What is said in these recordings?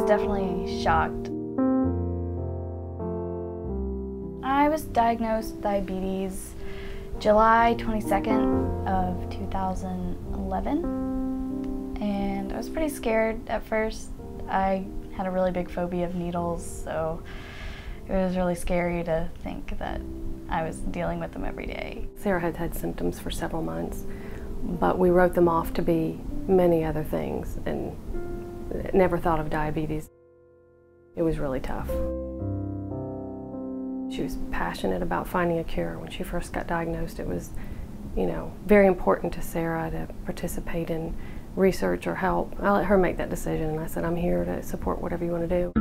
definitely shocked. I was diagnosed with diabetes July 22nd of 2011, and I was pretty scared at first. I had a really big phobia of needles, so it was really scary to think that I was dealing with them every day. Sarah had had symptoms for several months, but we wrote them off to be many other things and never thought of diabetes. It was really tough. She was passionate about finding a cure. When she first got diagnosed, it was, very important to Sarah to participate in research or help. I let her make that decision, and I said, I'm here to support whatever you want to do.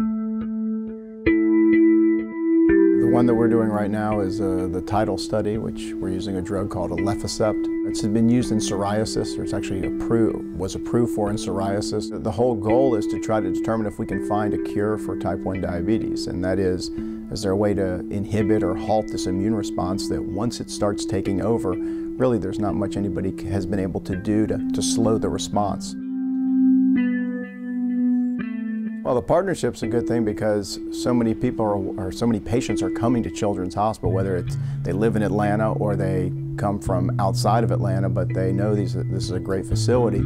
The one that we're doing right now is the TIDAL study, which we're using a drug called Alefacept. It's been used in psoriasis, or it's actually was approved for in psoriasis. The whole goal is to try to determine if we can find a cure for type 1 diabetes, and that is there a way to inhibit or halt this immune response that once it starts taking over, really there's not much anybody has been able to do to slow the response. Well, the partnership's a good thing because so many people or so many patients are coming to Children's Hospital, whether they live in Atlanta or they come from outside of Atlanta, but they know this is a great facility.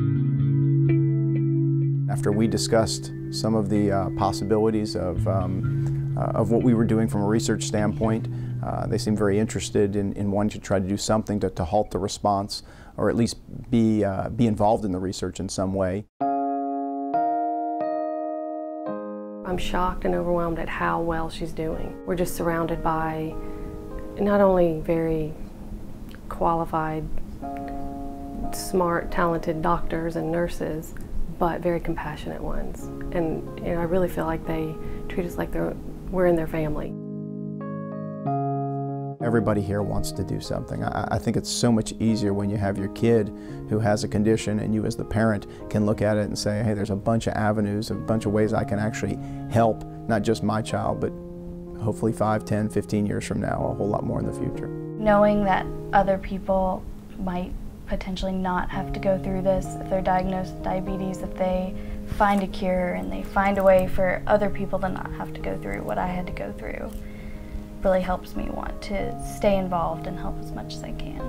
After we discussed some of the possibilities of what we were doing from a research standpoint, they seemed very interested in wanting to try to do something to halt the response, or at least be involved in the research in some way. I'm shocked and overwhelmed at how well she's doing. We're just surrounded by not only very qualified, smart, talented doctors and nurses, but very compassionate ones. And I really feel like they treat us like we're in their family. Everybody here wants to do something. I think it's so much easier when you have your kid who has a condition and you as the parent can look at it and say, hey, there's a bunch of avenues, a bunch of ways I can actually help, not just my child, but hopefully 5, 10, 15 years from now, a whole lot more in the future. Knowing that other people might potentially not have to go through this if they're diagnosed with diabetes, if they find a cure and they find a way for other people to not have to go through what I had to go through, really helps me want to stay involved and help as much as I can.